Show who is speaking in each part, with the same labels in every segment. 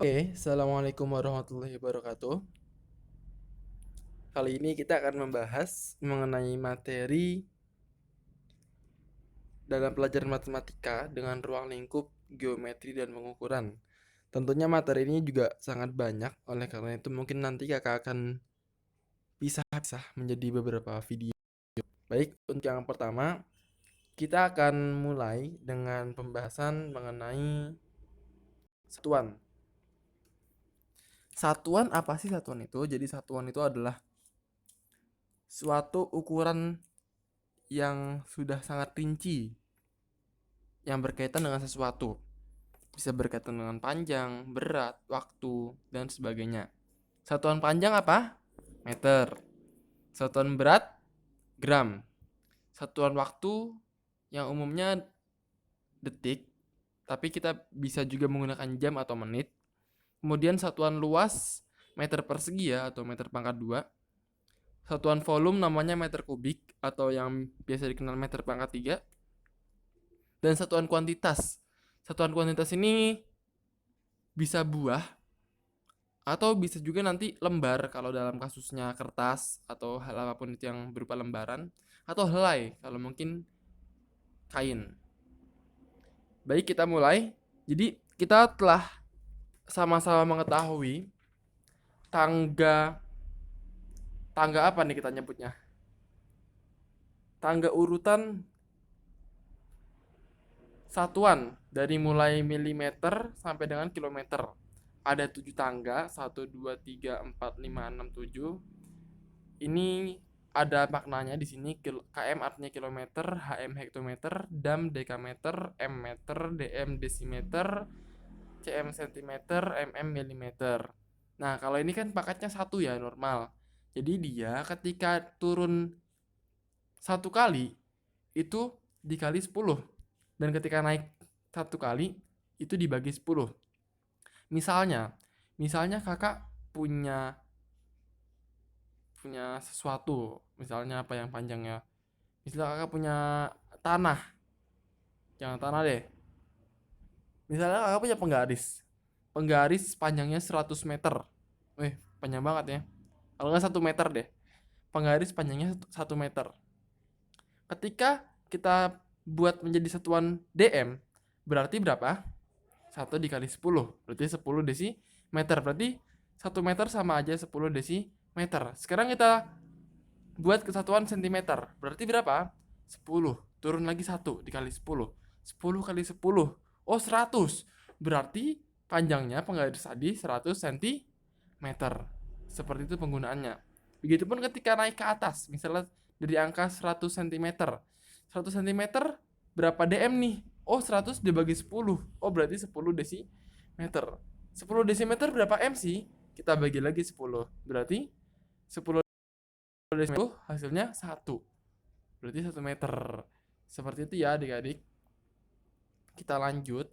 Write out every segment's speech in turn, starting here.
Speaker 1: Oke, Assalamualaikum warahmatullahi wabarakatuh. Kali ini kita akan membahas mengenai materi dalam pelajaran matematika dengan ruang lingkup, geometri, dan pengukuran. Tentunya materi ini juga sangat banyak, oleh karena itu mungkin nanti kakak akan pisah-pisah menjadi beberapa video. Baik, untuk yang pertama, kita akan mulai dengan pembahasan mengenai satuan. Satuan apa sih satuan itu? Jadi satuan itu adalah suatu ukuran yang sudah sangat rinci yang berkaitan dengan sesuatu. Bisa berkaitan dengan panjang, berat, waktu, dan sebagainya. Satuan panjang apa? Meter. Satuan berat? Gram. Satuan waktu yang umumnya detik, tapi kita bisa juga menggunakan jam atau menit. Kemudian satuan luas meter persegi ya, atau meter pangkat 2. Satuan volume namanya meter kubik atau yang biasa dikenal meter pangkat 3. Dan satuan kuantitas. Satuan kuantitas ini bisa buah atau bisa juga nanti lembar kalau dalam kasusnya kertas atau hal apapun itu yang berupa lembaran, atau helai kalau mungkin kain. Baik, kita mulai. Jadi kita telah sama-sama mengetahui tangga tangga apa nih kita nyebutnya? Tangga urutan satuan dari mulai milimeter sampai dengan kilometer. Ada 7 tangga, 1, 2, 3, 4, 5, 6, 7. Ini ada maknanya di sini. KM artinya kilometer, HM hektometer, DAM dekameter, M meter, DM desimeter, CM sentimeter, MM milimeter. Nah, kalau ini kan pangkatnya 1 ya, normal. Jadi dia ketika turun 1 kali itu dikali 10, dan ketika naik 1 kali itu dibagi 10. Misalnya, kakak punya punya sesuatu, misalnya apa yang panjangnya, misalnya kakak punya tanah, jangan tanah deh, misalnya kakak punya penggaris penggaris panjangnya 100 meter. Panjang banget ya, kalau nggak 1 meter deh, penggaris panjangnya 1 meter. Ketika kita buat menjadi satuan DM, berarti berapa? 1 dikali 10 berarti 10 desimeter. Berarti 1 meter sama aja 10 desimeter. Sekarang kita buat kesatuan sentimeter. Berarti berapa? 10. Turun lagi 1 dikali 10. 10 kali 10. Oh, 100. Berarti panjangnya penggaris tadi 100 cm. Seperti itu penggunaannya. Begitupun ketika naik ke atas. Misalnya dari angka 100 cm. 100 cm berapa DM nih? Oh, 100 dibagi 10. Oh, berarti 10 desimeter. 10 desimeter berapa M sih? Kita bagi lagi 10. Berarti 10 itu hasilnya 1. Berarti 1 meter. Seperti itu ya adik-adik. Kita lanjut.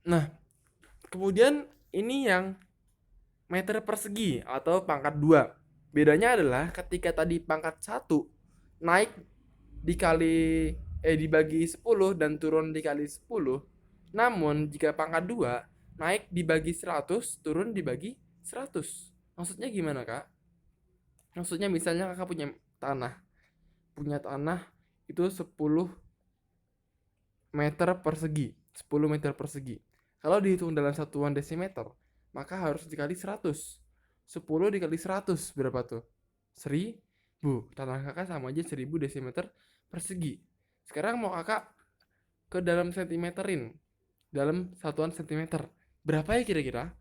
Speaker 1: Nah, kemudian ini yang meter persegi atau pangkat 2. Bedanya adalah ketika tadi pangkat 1 naik dikali dibagi 10 dan turun dikali 10. Namun jika pangkat 2 naik dibagi 100, turun dibagi 100. Maksudnya gimana, Kak? Maksudnya misalnya kakak tanah. Punya tanah itu 10 meter persegi. 10 meter persegi. Kalau dihitung dalam satuan desimeter, maka harus dikali 100. 10 dikali 100 berapa tuh? 1000. Tanah kakak sama aja 1000 desimeter persegi. Sekarang mau kakak ke dalam sentimeterin. Dalam satuan sentimeter. Berapa ya kira-kira?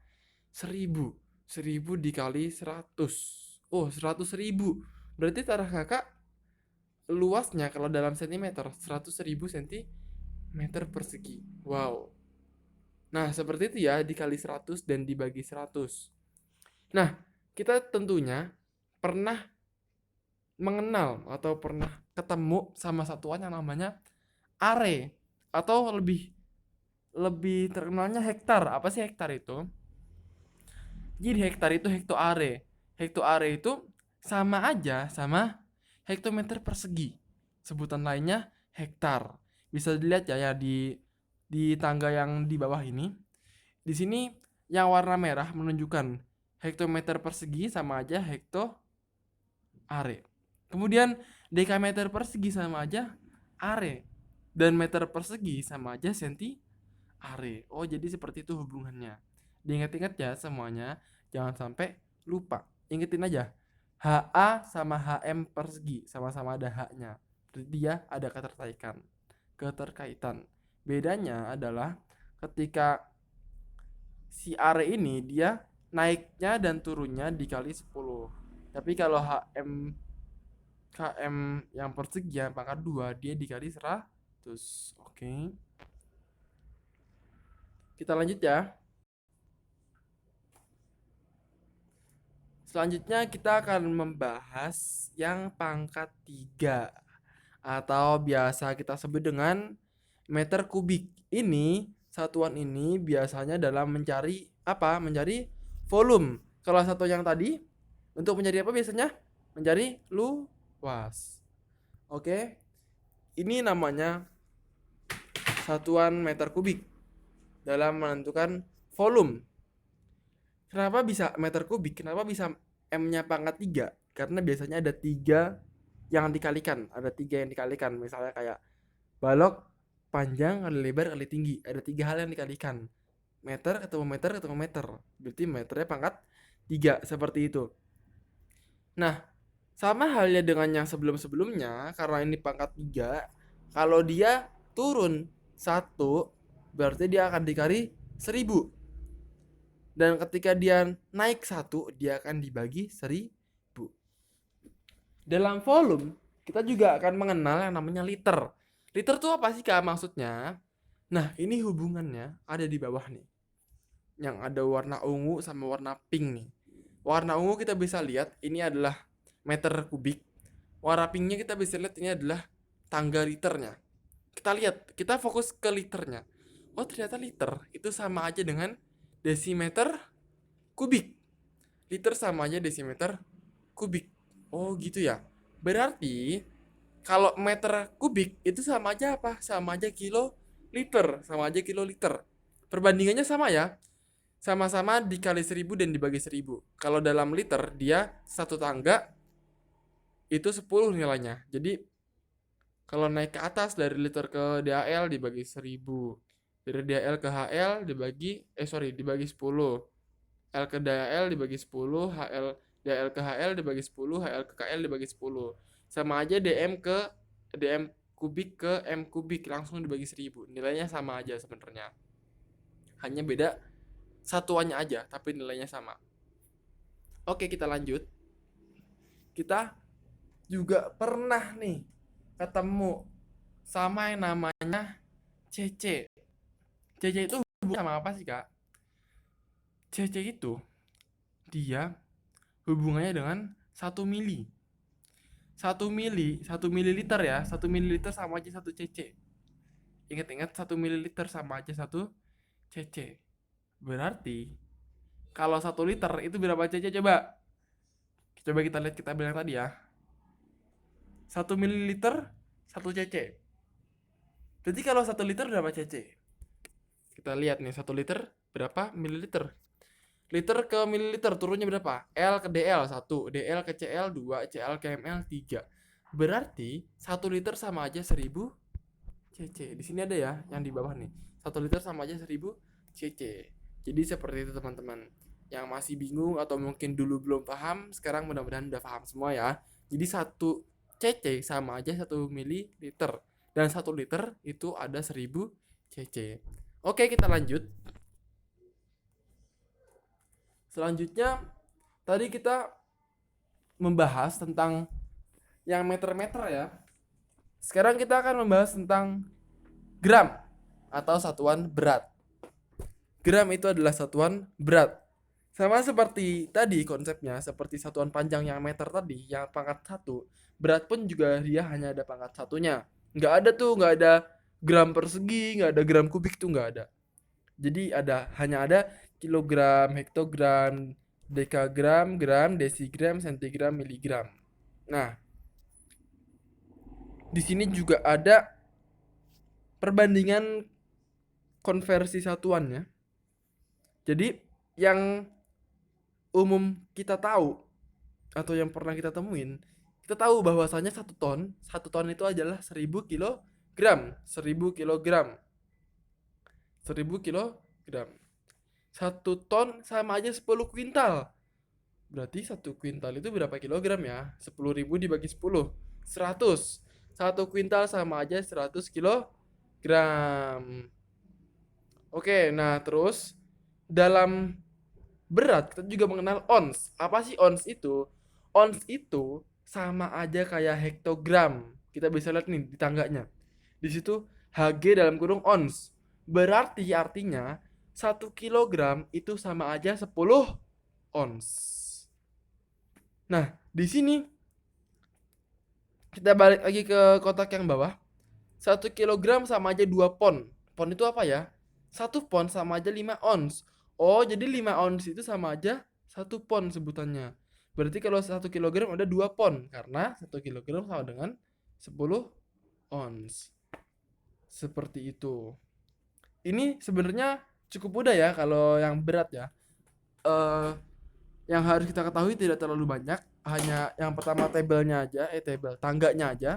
Speaker 1: 1000. 1000 dikali 100. Oh, 100.000. Berarti tanah kakak luasnya kalau dalam sentimeter 100.000 cm persegi. Wow. Nah, seperti itu ya, dikali 100 dan dibagi 100. Nah, kita tentunya pernah mengenal atau pernah ketemu sama satuan yang namanya are, atau lebih lebih terkenalnya hektar. Apa sih hektar itu? Jadi hektar itu hektoare. Hektoare itu sama aja sama hektometer persegi. Sebutan lainnya hektar. Bisa dilihat ya di tangga yang di bawah ini. Di sini yang warna merah menunjukkan hektometer persegi sama aja are. Kemudian dekameter persegi sama aja are. Dan meter persegi sama aja senti are. Oh, jadi seperti itu hubungannya. Diingat-ingat ya semuanya, jangan sampai lupa. Ingetin aja. HA sama HM persegi sama-sama ada H-nya. Berarti dia ada keterkaitan. Bedanya adalah ketika si are ini dia naiknya dan turunnya dikali 10. Tapi kalau KM yang persegi yang pangkat 2 dia dikali 100. Oke. Kita lanjut ya. Selanjutnya kita akan membahas yang pangkat 3 atau biasa kita sebut dengan meter kubik. Ini satuan ini biasanya dalam mencari apa? Mencari volume. Kalau satu yang tadi untuk mencari apa biasanya? Mencari luas. Oke. Ini namanya satuan meter kubik dalam menentukan volume. Kenapa bisa meter kubik? Kenapa bisa M-nya pangkat 3? Karena biasanya ada 3 yang dikalikan. Ada 3 yang dikalikan. Misalnya kayak balok panjang kali lebar kali tinggi. Ada 3 hal yang dikalikan. Meter ketemu meter ketemu meter. Berarti meternya pangkat 3. Seperti itu. Nah, sama halnya dengan yang sebelum-sebelumnya. Karena ini pangkat 3. Kalau dia turun 1, berarti dia akan dikali 1000. Dan ketika dia naik 1, dia akan dibagi 1000. Dalam volume, kita juga akan mengenal yang namanya liter. Liter itu apa sih Kak maksudnya? Nah, ini hubungannya ada di bawah nih. Yang ada warna ungu sama warna pink nih. Warna ungu kita bisa lihat ini adalah meter kubik. Warna pinknya kita bisa lihat ini adalah tangga liternya. Kita lihat, kita fokus ke liternya. Oh, ternyata liter itu sama aja dengan desimeter kubik. Liter sama aja desimeter kubik. Oh gitu ya. Berarti kalau meter kubik itu sama aja apa? Sama aja kiloliter. Sama aja kiloliter. Perbandingannya sama ya. Sama-sama dikali 1000 dan dibagi 1000. Kalau dalam liter dia satu tangga itu 10 nilainya. Jadi kalau naik ke atas dari liter ke DHL dibagi 1000. Dari DHL ke HL dibagi 10. L ke DHL dibagi 10, DHL ke HL dibagi 10, HL ke KL dibagi 10. Sama aja DM kubik ke M kubik langsung dibagi 1000. Nilainya sama aja sebenarnya. Hanya beda satuannya aja, tapi nilainya sama. Oke, kita lanjut. Kita juga pernah nih ketemu sama yang namanya CC. CC itu hubungan sama apa sih, Kak? CC itu dia hubungannya dengan 1 mili. 1 mililiter ya. 1 mililiter sama aja 1 cc. Ingat-ingat 1 mililiter sama aja 1 cc. Berarti kalau 1 liter itu berapa cc coba? Coba kita lihat kita bilang tadi ya. 1 mililiter 1 cc. Berarti kalau 1 liter berapa cc? Kita lihat nih 1 liter berapa mililiter? Liter ke mililiter turunnya berapa? L ke DL 1, DL ke CL 2, CL ke ML 3. Berarti 1 liter sama aja 1000 cc. Di sini ada ya yang di bawah nih. 1 liter sama aja 1000 cc. Jadi seperti itu teman-teman. Yang masih bingung atau mungkin dulu belum paham, sekarang mudah-mudahan udah paham semua ya. Jadi 1 cc sama aja 1 mililiter. Dan 1 liter itu ada 1000 cc. Oke, kita lanjut. Selanjutnya tadi kita membahas tentang yang meter-meter ya. Sekarang kita akan membahas tentang gram atau satuan berat. Gram itu adalah satuan berat. Sama seperti tadi konsepnya, seperti satuan panjang yang meter tadi, yang pangkat 1, berat pun juga dia hanya ada pangkat satunya. Nggak ada gram persegi, nggak ada gram kubik tuh nggak ada. Jadi hanya ada kilogram, hektogram, dekagram, gram, desigram, sentigram, miligram. Nah, di sini juga ada perbandingan konversi satuannya. Jadi yang umum kita tahu atau yang pernah kita temuin, kita tahu bahwasanya satu ton itu adalah 1000 kilogram, 1000 kilogram, 1000 kilogram. Satu ton sama aja 10 kuintal. Berarti satu kuintal itu berapa kilogram ya? 10.000 dibagi 10, 100. Satu kuintal sama aja 100 kilogram. Oke, nah terus dalam berat kita juga mengenal ons. Apa sih ons itu? Ons itu sama aja kayak hektogram. Kita bisa lihat nih di tangganya. Di situ Hg dalam kurung ons. Berarti artinya 1 kilogram itu sama aja 10 ons. Nah, di sini kita balik lagi ke kotak yang bawah. 1 kilogram sama aja 2 pon. Pon itu apa ya? 1 pon sama aja 5 ons. Oh, jadi 5 ons itu sama aja 1 pon sebutannya. Berarti kalau 1 kilogram ada 2 pon. Karena 1 kilogram sama dengan 10 ons. Seperti itu. Ini sebenarnya cukup mudah ya kalau yang berat ya. Yang harus kita ketahui tidak terlalu banyak. Hanya yang pertama tabelnya aja. Tangganya aja.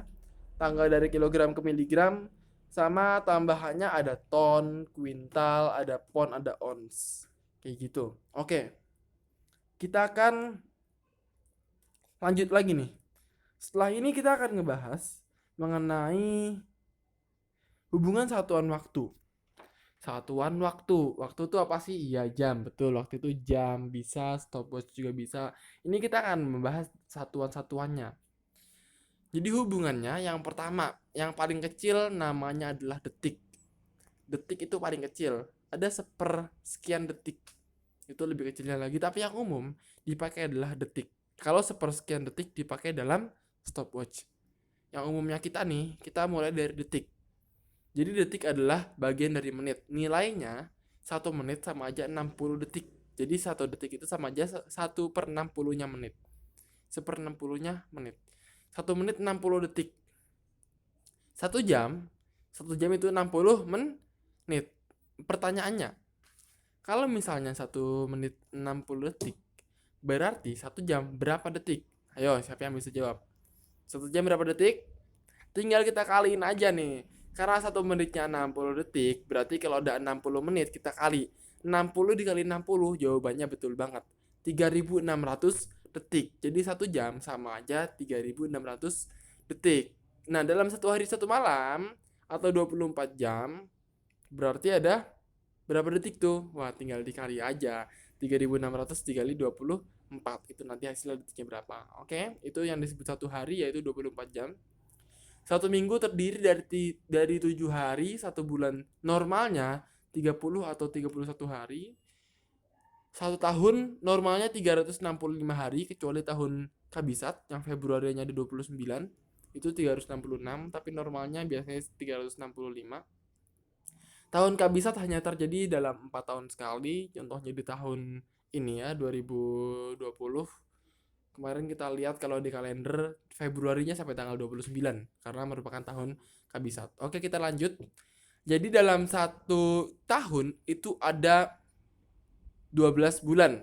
Speaker 1: Tangga dari kilogram ke miligram, sama tambahannya ada ton, kuintal, ada pon, ada ons, kayak gitu. Oke, kita akan lanjut lagi nih. Setelah ini kita akan ngebahas mengenai hubungan satuan waktu. Satuan waktu itu apa sih? Iya, jam, betul. Waktu itu jam, bisa stopwatch juga bisa. Ini kita akan membahas satuan-satuannya. Jadi hubungannya yang pertama, yang paling kecil namanya adalah detik. Detik itu paling kecil. Ada sepersekian detik. Itu lebih kecilnya lagi. Tapi yang umum dipakai adalah detik. Kalau sepersekian detik dipakai dalam stopwatch. Yang umumnya kita nih, kita mulai dari detik. Jadi detik adalah bagian dari menit. Nilainya 1 menit sama aja 60 detik. Jadi 1 detik itu sama aja 1/60-nya menit. 1/60-nya menit. 1 menit 60 detik. 1 jam itu 60 menit. Pertanyaannya, kalau misalnya 1 menit 60 detik, berarti 1 jam berapa detik? Ayo, siapa yang bisa jawab? 1 jam berapa detik? Tinggal kita kaliin aja nih. Karena 1 menitnya 60 detik, berarti kalau ada 60 menit kita kali 60 dikali 60, jawabannya betul banget. 3600 detik. Jadi 1 jam sama aja 3600 detik. Nah, dalam 1 hari 1 malam atau 24 jam berarti ada berapa detik tuh? Wah, tinggal dikali aja. 3600 dikali 24. Itu nanti hasilnya detiknya berapa. Oke, itu yang disebut 1 hari yaitu 24 jam. 1 minggu terdiri dari 7 hari, 1 bulan normalnya 30 atau 31 hari. 1 tahun normalnya 365 hari, kecuali tahun kabisat yang Februarinya ada 29, itu 366, tapi normalnya biasanya 365. Tahun kabisat hanya terjadi dalam 4 tahun sekali, contohnya di tahun ini ya, 2020. Kemarin kita lihat kalau di kalender Februarinya sampai tanggal 29 karena merupakan tahun kabisat. Oke, kita lanjut. Jadi dalam 1 tahun itu ada 12 bulan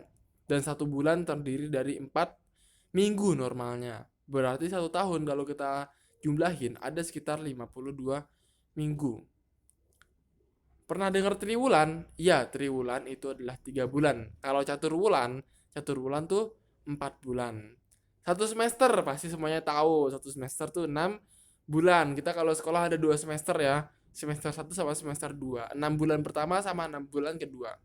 Speaker 1: dan 1 bulan terdiri dari 4 minggu normalnya. Berarti 1 tahun kalau kita jumlahin ada sekitar 52 minggu. Pernah dengar triwulan? Iya, triwulan itu adalah 3 bulan. Kalau catur bulan tuh 4 bulan. 1 semester pasti semuanya tahu. 1 semester tuh 6 bulan. Kita kalau sekolah ada 2 semester ya. Semester 1 sama semester 2. 6 bulan pertama sama 6 bulan kedua.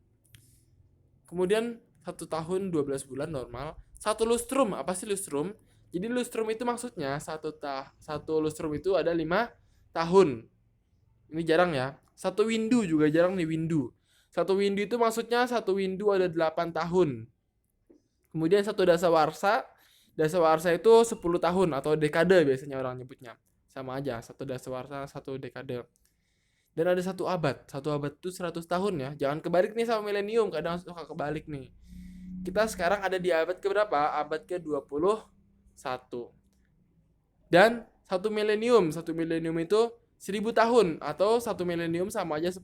Speaker 1: Kemudian 1 tahun 12 bulan normal. 1 lustrum, apa sih lustrum? Jadi lustrum itu maksudnya satu lustrum itu ada 5 tahun. Ini jarang ya. 1 windu juga jarang nih, windu. 1 windu itu maksudnya 1 windu ada 8 tahun. Kemudian 1 dasawarsa. Dasawarsa itu 10 tahun atau dekade biasanya orang nyebutnya. Sama aja, 1 dasawarsa 1 dekade. Dan ada 1 abad. 1 abad itu 100 tahun ya. Jangan kebalik nih sama milenium, kadang suka kebalik nih. Kita sekarang ada di abad keberapa? Abad ke-21. Dan 1 milenium itu 1000 tahun atau 1 milenium sama aja 10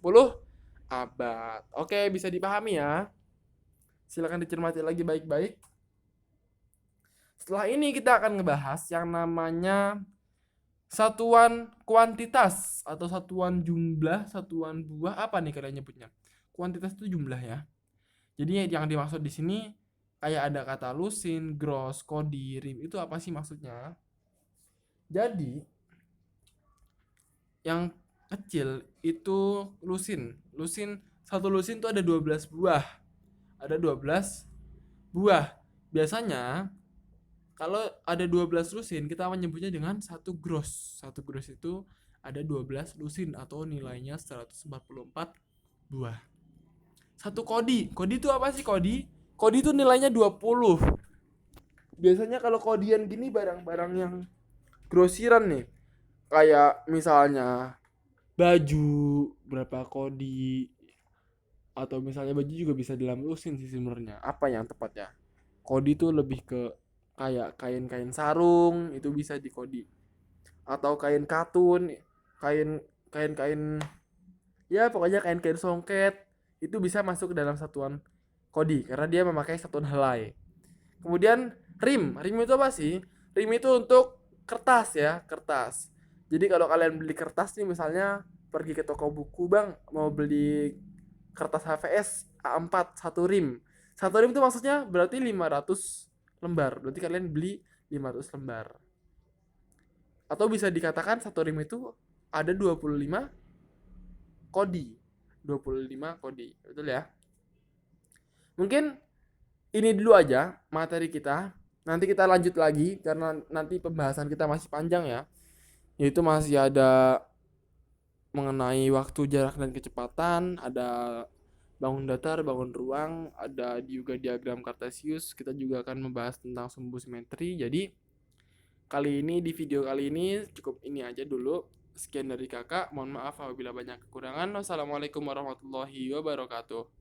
Speaker 1: abad. Oke, bisa dipahami ya. Silakan dicermati lagi baik-baik. Setelah ini kita akan ngebahas yang namanya satuan kuantitas atau satuan jumlah, satuan buah, apa nih kalian nyebutnya? Kuantitas itu jumlah ya. Jadi yang dimaksud di sini kayak ada kata lusin, gross, kodi, rim. Itu apa sih maksudnya? Jadi yang kecil itu lusin. Satu lusin itu ada 12 buah. Ada 12 buah. Biasanya kalau ada 12 lusin, kita menyebutnya dengan satu gross. Satu gross itu ada 12 lusin atau nilainya 144 buah. Satu kodi. Kodi itu apa sih kodi? Kodi itu nilainya 20. Biasanya kalau kodian gini barang-barang yang grosiran nih. Kayak misalnya baju berapa kodi, atau misalnya baju juga bisa dalam lusin sih sebenarnya. Apa yang tepatnya? Kodi itu lebih ke kayak kain-kain sarung, itu bisa di kodi. Atau kain katun, kain kain-kain ya pokoknya kain-kain songket itu bisa masuk ke dalam satuan kodi karena dia memakai satuan helai. Kemudian rim itu apa sih? Rim itu untuk kertas ya, kertas. Jadi kalau kalian beli kertas nih misalnya pergi ke toko buku, Bang, mau beli kertas HVS A4 satu rim. Satu rim itu maksudnya berarti 500 lembar. Berarti kalian beli 500 lembar. Atau bisa dikatakan satu rim itu ada 25 kodi. 25 kodi. Betul ya? Mungkin ini dulu aja materi kita. Nanti kita lanjut lagi karena nanti pembahasan kita masih panjang ya. Yaitu masih ada mengenai waktu, jarak, dan kecepatan, ada bangun datar, bangun ruang, ada juga diagram Kartesius. Kita juga akan membahas tentang sumbu simetri. Jadi di video kali ini cukup ini aja dulu. Sekian dari kakak, mohon maaf apabila banyak kekurangan. Wassalamualaikum warahmatullahi wabarakatuh.